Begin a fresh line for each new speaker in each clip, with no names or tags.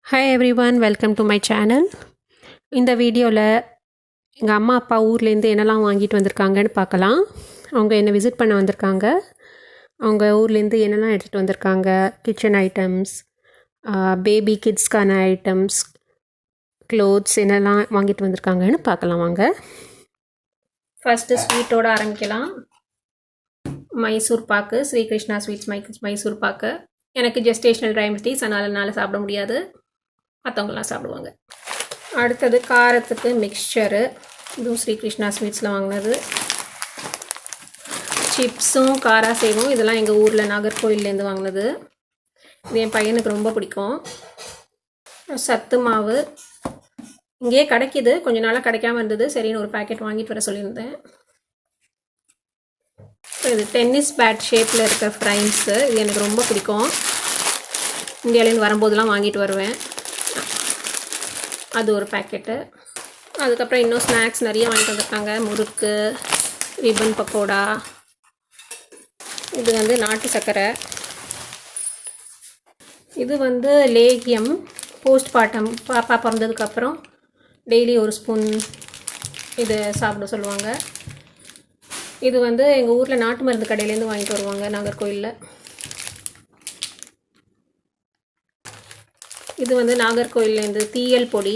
Hi everyone, welcome to my channel. இந்த வீடியோவில் எங்கள் அம்மா அப்பா ஊர்லேருந்து என்னெல்லாம் வாங்கிட்டு வந்திருக்காங்கன்னு பார்க்கலாம். அவங்க என்னை விசிட் பண்ண வந்திருக்காங்க. அவங்க ஊர்லேருந்து என்னெல்லாம் எடுத்துகிட்டு வந்திருக்காங்க, கிச்சன் ஐட்டம்ஸ், பேபி கிட்ஸ்க்கான ஐட்டம்ஸ், க்ளோத்ஸ் என்னெல்லாம் வாங்கிட்டு வந்திருக்காங்கன்னு பார்க்கலாம் வாங்க. ஃபஸ்ட்டு ஸ்வீட்டோடு ஆரம்பிக்கலாம். மைசூர் பாக்கு, ஸ்ரீ கிருஷ்ணா ஸ்வீட்ஸ் மைசூர் பாக்கு. எனக்கு ஜெஸ்டேஷனல் டயபெட்டிஸ், அதனால் சாப்பிட முடியாது, மற்றவங்களாம் சாப்பிடுவாங்க. அடுத்தது காரத்துக்கு மிக்சரு, இதுவும் ஸ்ரீ கிருஷ்ணா ஸ்வீட்ஸில் வாங்கினது. சிப்ஸும் காரா சேவும், இதெல்லாம் எங்கள் ஊரில் நாகர்கோவிலேருந்து வாங்கினது. இது என் பையனுக்கு ரொம்ப பிடிக்கும். சத்து மாவு இங்கேயே கிடைக்கிது, கொஞ்ச நாளாக கிடைக்காம இருந்தது, சரின்னு ஒரு பேக்கெட் வாங்கிட்டு வர சொல்லியிருந்தேன். இது டென்னிஸ் பேட் ஷேப்பில் இருக்கிற ஃப்ரைன்ஸு, இது எனக்கு ரொம்ப பிடிக்கும். இந்தியாவிலேருந்து வரும்போதெல்லாம் வாங்கிட்டு வருவேன். அது ஒரு பேக்கெட்டு. அதுக்கப்புறம் இன்னும் ஸ்நாக்ஸ் நிறைய வாங்கிட்டு வந்திருக்காங்க. முறுக்கு, ரிப்பன் பக்கோடா, இது வந்து நாட்டு சர்க்கரை, இது வந்து லேகியம் போஸ்ட்மார்ட்டம், பாப்பா பிறந்ததுக்கப்புறம் டெய்லி ஒரு ஸ்பூன் இது சாப்பிட சொல்லுவாங்க. இது வந்து எங்கள் ஊரில் நாட்டு மருந்து கடையிலேருந்து வாங்கிட்டு வருவாங்க, நாகர்கோவிலில். இது வந்து நாகர்கோவிலேருந்து தீயல் பொடி,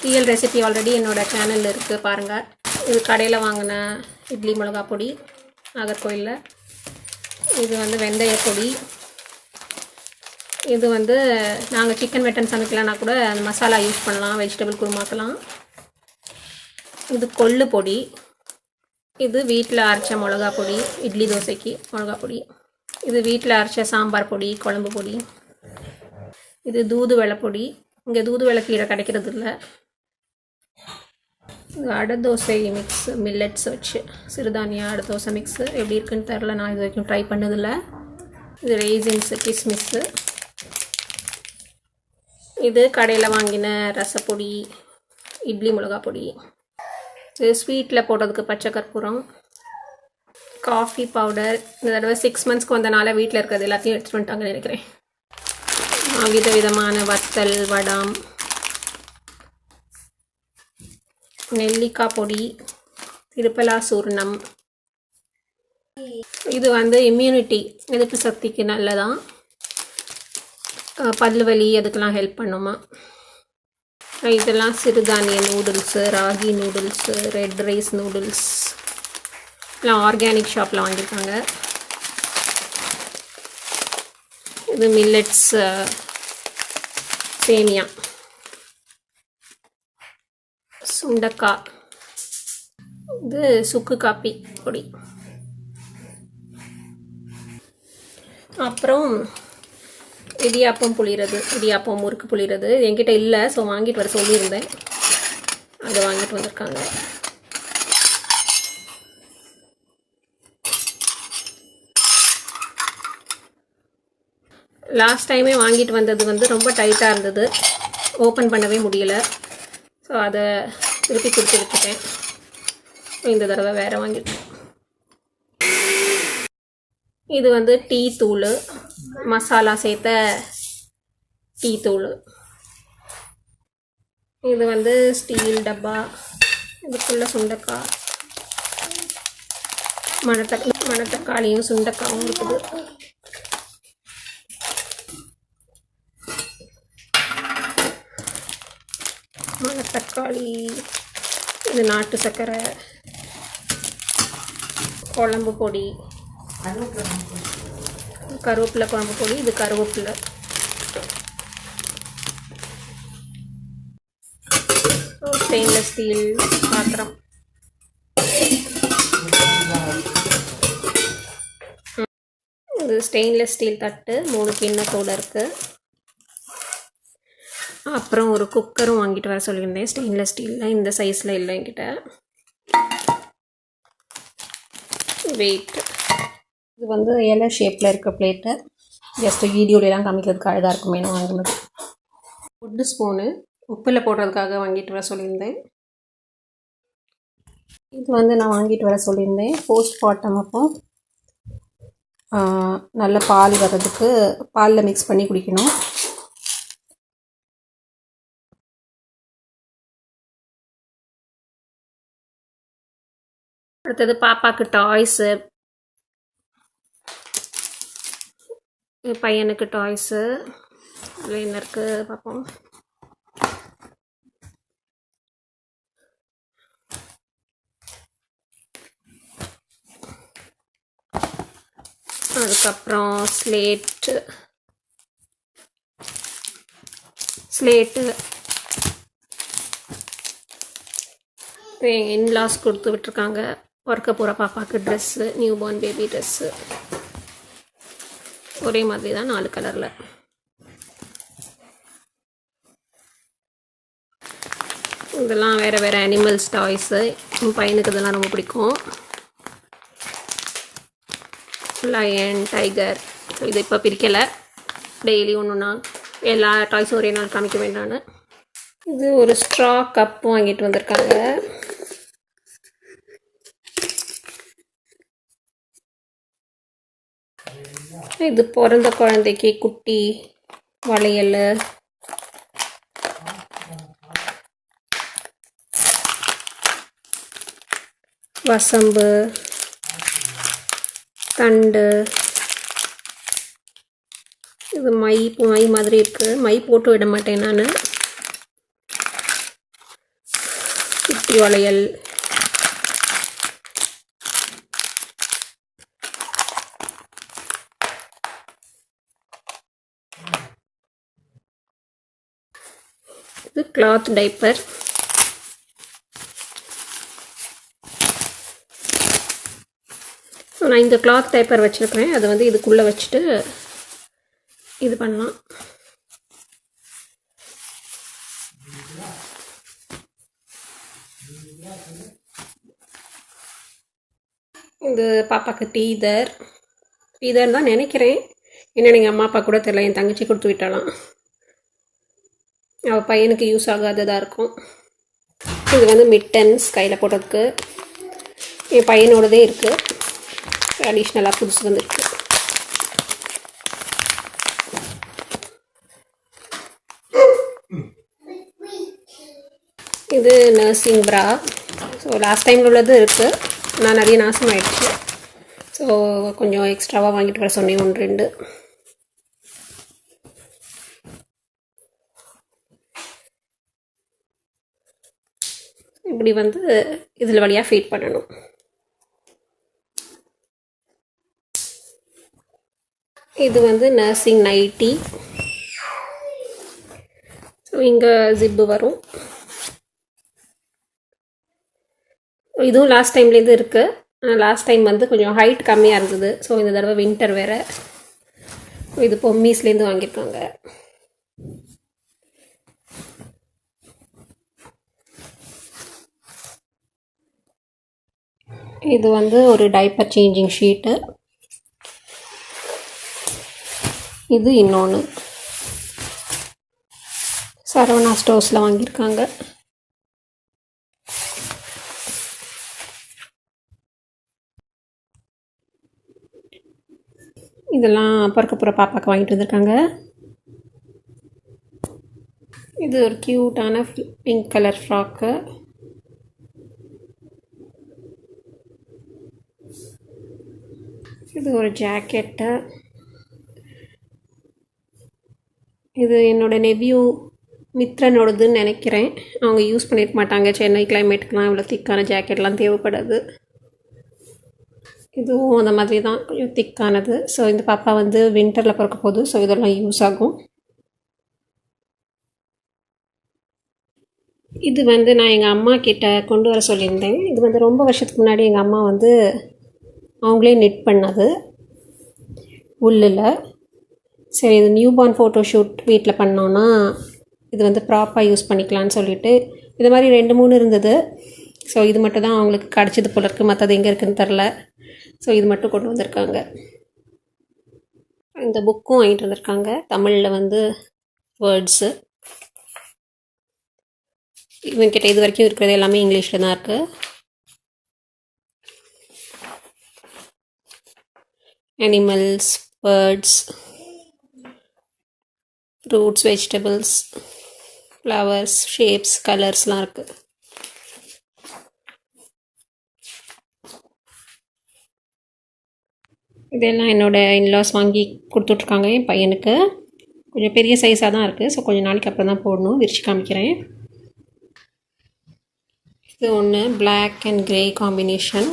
தீயல் ரெசிபி ஆல்ரெடி என்னோடய சேனலில் இருக்குது, பாருங்கள். இது கடையில் வாங்கின இட்லி மிளகா பொடி நாகர்கோவிலில். இது வந்து வெந்தய பொடி. இது வந்து நாங்கள் சிக்கன் மட்டன் சமைக்கலான்னா கூட அந்த மசாலா யூஸ் பண்ணலாம், வெஜிடபிள் குருமாக்கலாம். இது கொள்ளு பொடி. இது வீட்டில் அரைச்ச மிளகா பொடி, இட்லி தோசைக்கு மிளகா பொடி. இது வீட்டில் அரைச்ச சாம்பார் பொடி, குழம்பு பொடி. இது தூதுவளை பொடி, இங்கே தூதுவளை கீரை கிடைக்கிறது இல்லை. இது அடை தோசை மிக்ஸ், மில்லட்ஸ் வச்சு சிறுதானியா அடை தோசை மிக்ஸு. எப்படி இருக்குன்னு தெரில, நான் இது வரைக்கும் ட்ரை பண்ணதில்லை. இது ரெய்சின்ஸு, கிஸ்மிஸ்ஸு. இது கடையில் வாங்கின ரசப்பொடி, இட்லி மிளகா பொடி. இது ஸ்வீட்டில் போடுறதுக்கு பச்சை கற்பூரம். காஃபி பவுடர், இந்த தடவை 6 மந்த்ஸ்க்கு வந்தனால வீட்டில் இருக்கிறது எல்லாத்தையும் எடுத்துகிட்டு வந்துட்டாங்கன்னு நினைக்கிறேன். விதவிதமான வத்தல், வடம், நெல்லிக்காய் பொடி, திருப்பலா சூர்ணம். இது வந்து இம்யூனிட்டி, எதிர்ப்பு சக்திக்கு நல்லதான், பல்லு வலி அதுக்கெல்லாம் ஹெல்ப் பண்ணுமா. இதெல்லாம் சிறுதானிய noodles, ragi noodles, red rice noodles, எல்லாம் ஆர்கானிக் ஷாப்பில் வாங்கியிருக்காங்க. இது மில்லட்ஸ் சேமியா, சுண்டக்காய், இது சுக்கு காப்பி பொடி. அப்புறம் இடியாப்பம் புளிகிறது, இடியாப்பம் முறுக்கு புளிகிறது. என்கிட்ட இல்லை, ஸோ வாங்கிட்டு வர சொல்லியிருந்தேன், அதை வாங்கிட்டு வந்திருக்காங்க. லாஸ்ட் டைமே வாங்கிட்டு வந்தது வந்து ரொம்ப டைட்டாக இருந்தது, ஓப்பன் பண்ணவே முடியலை. ஸோ அதை திருப்பி கொடுத்து விட்டுட்டேன். இந்த தடவை வேறு வாங்கிட்டேன். இது வந்து டீ தூள், மசாலா சேர்த்த டீ தூள். இது வந்து ஸ்டீல் டப்பா, இதுக்குள்ள சுண்டக்காய், மணத்தக்காளியும் சுண்டக்காயும் இருக்குது. மணத்தக்காளி, இது நாட்டு சர்க்கரை, குழம்பு பொடி, கருவேப்பிலை குழம்பு பொடி, இது கருவேப்பிலை. ஸ்டெயின்லெஸ் ஸ்டீல் பாத்திரம். இது ஸ்டெயின்லெஸ் ஸ்டீல் தட்டு, 3 கிண்ணத்தோடு இருக்குது. அப்புறம் ஒரு குக்கரும் வாங்கிட்டு வர சொல்லியிருந்தேன், ஸ்டெயின்லெஸ் ஸ்டீலில், இந்த சைஸில் இல்லை என்கிட்ட. வெயிட், இது வந்து இலை ஷேப்பில் இருக்க பிளேட்டு, ஜஸ்ட்டு வீடியோலாம் காமிக்கிறதுக்கு அழகாக இருக்குமேனு வாங்கினது. உட்டு ஸ்பூனு, உப்பில் போடுறதுக்காக வாங்கிட்டு வர சொல்லியிருந்தேன். இது வந்து நான் வாங்கிட்டு வர சொல்லியிருந்தேன் போஸ்ட்மார்ட்டம் அப்போ நல்ல பால் வர்றதுக்கு பாலில் மிக்ஸ் பண்ணி குடிக்கணும். அடுத்தது பாப்பாவுக்கு டாய்ஸு, பையனுக்கு டாய்ஸு. அதில் என்ன இருக்குது பார்ப்போம். அதுக்கப்புறம் ஸ்லேட்டு எங்கள் இன்லாஸ் கொடுத்து விட்டுருக்காங்க. பிறக்க போகிற பாப்பாவுக்கு dress, new born baby dress ஒரே மாதிரி தான், 4 கலரில். இதெல்லாம் வேறு வேறு அனிமல்ஸ் டாய்ஸு. என் பையனுக்கு இதெல்லாம் ரொம்ப பிடிக்கும். Lion, tiger. இது இப்போ பிரிக்கலை, டெய்லி ஒன்றுனா எல்லா டாய்ஸும் ஒரே நாள் காமிக்க வேண்டான்னு. இது ஒரு ஸ்ட்ரா கப் வாங்கிட்டு வந்திருக்காங்க. இது பிறந்த குழந்தைக்கு குட்டி வளையல், வசம்பு, தண்டு. இது மை மாதிரி இருக்குது. மை போட்டு விட மாட்டேன் நான். குட்டி வளையல், இது கிளாத் டைப்பர். நான் இந்த கிளாத் டைப்பர் வச்சுருக்கிறேன். அதை வந்து இதுக்குள்ளே வச்சுட்டு இது பண்ணலாம். இது பாப்பாவுக்கு டீதர் தான் நினைக்கிறேன். என்னென்னு எங்கள் அம்மா அப்பா கூட தெரியல, என் தங்கச்சி கொடுத்து விட்டாலாம். அவள் பையனுக்கு யூஸ் ஆகாததாக இருக்கும். இது வந்து மிட்டன்ஸ் கையில் போட்டதுக்கு. என் பையனோடதே இருக்குது, அடிஷ்னலாக புதுசு வந்துருக்கு. இது நர்சிங் ப்ரா. ஸோ லாஸ்ட் டைமில் உள்ளது இருக்குது, நான் நிறைய நாசம் ஆயிடுச்சு. ஸோ கொஞ்சம் எக்ஸ்ட்ராவாக வாங்கிட்டு வர சொன்னேன், 1-2. இப்படி வந்து இதில் வழியாக ஃபீட் பண்ணணும். இது வந்து நர்சிங் நைட்டி. ஸோ இங்கே ஜிப்பு வரும். இதுவும் லாஸ்ட் டைம்லேருந்து இருக்குது. லாஸ்ட் டைம் வந்து கொஞ்சம் ஹைட் கம்மியாக இருந்தது. ஸோ இந்த தடவை வின்டர் வேறு. இது பொம்மீஸ்லேருந்து வாங்கியிருக்காங்க. இது வந்து ஒரு டைப்பர் சேஞ்சிங் ஷீட்டு. இது இன்னொன்று சரவணா ஸ்டோர்ஸில் வாங்கியிருக்காங்க. இதெல்லாம் பிறக்கப்புற பாப்பாவுக்கு வாங்கிட்டு வந்திருக்காங்க. இது ஒரு க்யூட்டான பிங்க் கலர் ஃப்ராக்கு. இது ஒரு ஜாக்கெட்டு. இது என்னோடய நெவ்யூ மித்ரனோடதுன்னு நினைக்கிறேன். அவங்க யூஸ் பண்ணியிருக்க மாட்டாங்க, சென்னை கிளைமேட்டுக்கெலாம் இவ்வளோ திக்கான ஜாக்கெட்லாம் தேவைப்படாது. இதுவும் அந்த மாதிரி தான், கொஞ்சம் திக்கானது. ஸோ இந்த பாப்பா வந்து வின்டரில் பிறக்க போகுது. ஸோ இதெல்லாம் யூஸ் ஆகும். இது வந்து நான் எங்கள் அம்மா கிட்ட கொண்டு வர சொல்லியிருந்தேன். இது வந்து ரொம்ப வருஷத்துக்கு முன்னாடி எங்கள் அம்மா வந்து அவங்களே நெட் பண்ணது உள்ளில். சரி, இது நியூ பார்ன் ஃபோட்டோ ஷூட் வீட்டில் பண்ணோன்னா இது வந்து ப்ராப்பாக யூஸ் பண்ணிக்கலான்னு சொல்லிவிட்டு இது மாதிரி 2-3 இருந்தது. ஸோ இது மட்டும் தான் அவங்களுக்கு கிடச்சது போல இருக்குது, மற்றது எங்கே இருக்குதுன்னு தெரில. ஸோ இது மட்டும் கொண்டு வந்திருக்காங்க. இந்த புக்கும் வாங்கிட்டு வந்திருக்காங்க, தமிழில் வந்து வேர்ட்ஸு. இவங்கிட்ட இது வரைக்கும் இருக்கிறது எல்லாமே இங்கிலீஷில் தான் இருக்குது. Animals, birds, fruits, vegetables, flowers, shapes, கலர்ஸ்லாம் இருக்குது. இதெல்லாம் என்னோடய இன்லாஸ் வாங்கி கொடுத்துட்ருக்காங்க என் பையனுக்கு. கொஞ்சம் பெரிய சைஸாக தான் இருக்குது. ஸோ கொஞ்சம் நாளைக்கு அப்புறம் தான் போடணும். விரிச்சு காமிக்கிறேன். இது ஒன்று பிளாக் அண்ட் க்ரே காம்பினேஷன்.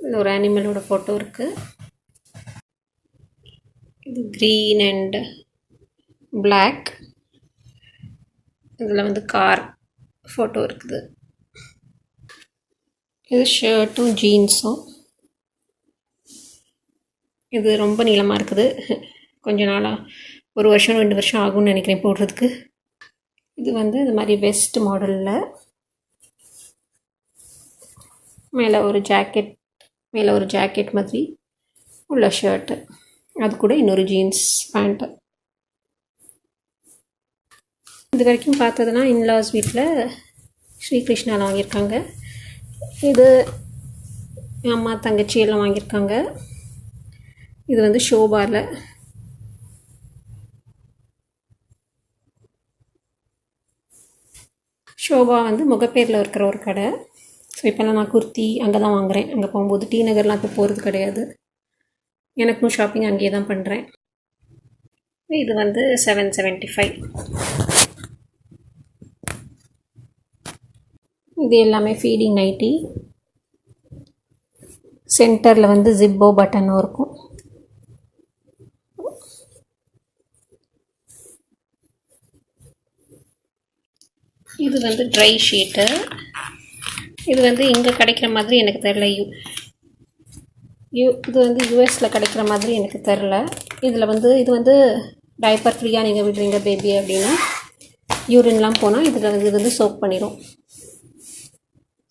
இது ஒரு அனிமலோட ஃபோட்டோ இருக்குது. இது க்ரீன் அண்ட் பிளாக். இதில் வந்து கார் ஃபோட்டோ இருக்குது. இது ஷர்ட்டும் ஜீன்ஸும். இது ரொம்ப நீளமாக இருக்குது. கொஞ்ச நாளாக 1 வருஷம் 2 வருஷம் ஆகும்னு நினைக்கிறேன் போடுறதுக்கு. இது வந்து இது மாதிரி வெஸ்ட் மாடலில் மேலே ஒரு ஜாக்கெட் மாதிரி உள்ள ஷர்ட்டு, அது கூட இன்னொரு ஜீன்ஸ் பேண்ட்டு. இது வரைக்கும் பார்த்ததுன்னா இன்லாஸ் வீட்டில் ஸ்ரீகிருஷ்ணாவில் வாங்கியிருக்காங்க. இது அம்மா தங்கச்சி எல்லாம் வாங்கியிருக்காங்க. இது வந்து ஷோபாவில். ஷோபா வந்து முகப்பேரில் இருக்கிற ஒரு கடை. ஸோ இப்போல்லாம் நான் குர்த்தி அங்கே தான் வாங்குகிறேன். அங்கே போகும்போது டி நகர்லாம் இப்போ போகிறது கிடையாது. எனக்கும் ஷாப்பிங் அங்கேயே தான் பண்ணுறேன். இது வந்து 775. இது எல்லாமே ஃபீடிங் நைட்டி. சென்டரில் வந்து ஜிப்போ பட்டனும் இருக்கும். இது வந்து ட்ரை ஷீட்டு. இது வந்து இங்கே கிடைக்கிற மாதிரி எனக்கு தெரில. இது வந்து யூஎஸில் கிடைக்கிற மாதிரி எனக்கு தெரில. இதில் வந்து இது வந்து டைப்பர் ஃப்ரீயாக நீங்கள் விடுறீங்க பேபி அப்படின்னா யூரின்லாம் போனால் இது வந்து சோக் பண்ணிடும்.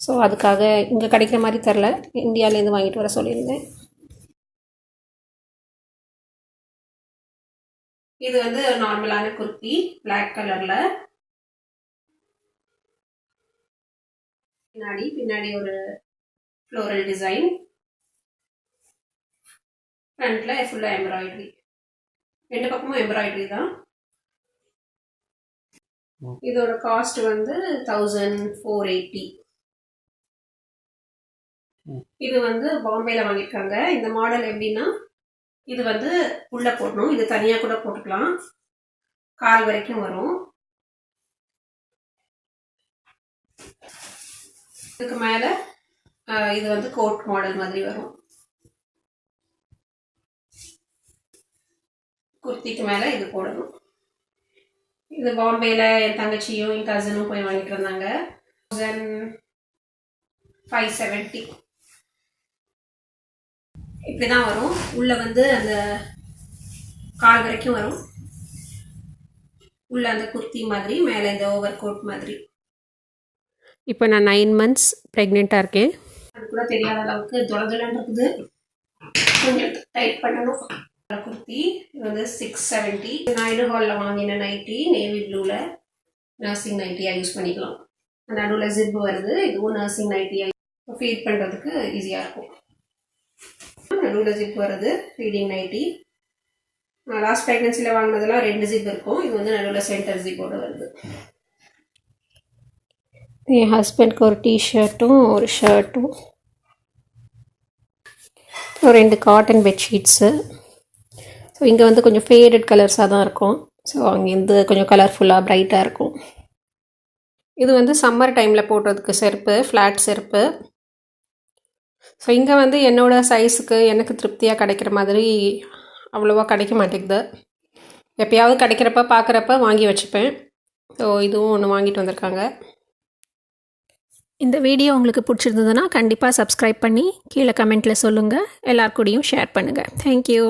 ஸோ அதுக்காக இங்கே கிடைக்கிற மாதிரி தெரில. இந்தியாவிலேருந்து வாங்கிட்டு வர சொல்லியிருந்தேன். இது வந்து நார்மலான குர்த்தி பிளாக் கலரில். பின்னாடி ஒரு ஃப்ளோரல் டிசைன். ஃப்ரண்ட்டில் ஃபுல்லாக எம்ப்ராய்டரி. 2 பக்கமும் எம்ப்ராய்டரி தான். இதோட காஸ்ட் வந்து 1480. இது வந்து பாம்பேல வாங்கியிருக்காங்க. இந்த மாடல் எப்படின்னா இது வந்து உள்ளே போடணும். இது தனியாக கூட போட்டுக்கலாம். கால் வரைக்கும் வரும். இதுக்கு மேலே இது வந்து கோட் மாடல் மாதிரி வரும். குர்த்திக்கு மேலே இது போடணும். இது பாம்பேல என் தங்கச்சியும் என் கசனும் போய் வாங்கிட்டு வந்தாங்க. 1570. இப்படி தான் வரும். உள்ளே வந்து அந்த கால் வரைக்கும் வரும். உள்ளே அந்த குர்த்தி மாதிரி, மேலே இந்த ஓவர் கோட் மாதிரி. இப்போ நான் 9 months ப்ரெக்னெண்ட்டாக இருக்கேன். அது கூட தெரியாத அளவுக்கு துளதுலன்னு இருக்குது. கொஞ்சம் டைட் பண்ணணும். குர்த்தி இது வந்து 670. நாயுடு ஹாலில் வாங்கின நைட்டி நேவி ப்ளூவில் நர்சிங் நைட்டியாக யூஸ் பண்ணிக்கலாம். நடுவில் ஜிப் வருது. இதுவும் நர்சிங் நைட்டியாக ஃபீட் பண்ணுறதுக்கு ஈஸியாக இருக்கும். நடுவில் ஜிப் வருது. Feeding nighty. லாஸ்ட் ப்ரெக்னன்சியில் வாங்கினதெல்லாம் 2 ஜிப் இருக்கும். இது வந்து நடுவில் சென்டர் ஜிப்போடு வருது. என் ஹஸ்பண்ட்க்கு ஒரு டிஷர்ட்டும் ஒரு ஷர்ட்டும், 2 காட்டன் பெட்ஷீட்ஸு. ஸோ இங்கே வந்து கொஞ்சம் ஃபேடட் கலர்ஸாக தான் இருக்கும். ஸோ அங்கேருந்து கொஞ்சம் கலர்ஃபுல்லாக ப்ரைட்டாக இருக்கும். இது வந்து சம்மர் டைமில் போடுறதுக்கு செருப்பு, ஃப்ளாட் செருப்பு. ஸோ இங்கே வந்து என்னோடய சைஸுக்கு எனக்கு திருப்தியாக கிடைக்கிற மாதிரி அவ்வளோவா கிடைக்க மாட்டேங்குது. எப்போயாவது கிடைக்கிறப்ப பார்க்குறப்ப வாங்கி வச்சுப்பேன். ஸோ இதுவும் ஒன்று வாங்கிட்டு வந்திருக்காங்க. இந்த வீடியோ உங்களுக்கு பிடிச்சிருந்ததுன்னா கண்டிப்பாக சப்ஸ்கிரைப் பண்ணி கீழே கமெண்ட்டில் சொல்லுங்கள். எல்லார் கூடயும் ஷேர் பண்ணுங்கள். தேங்க்யூ.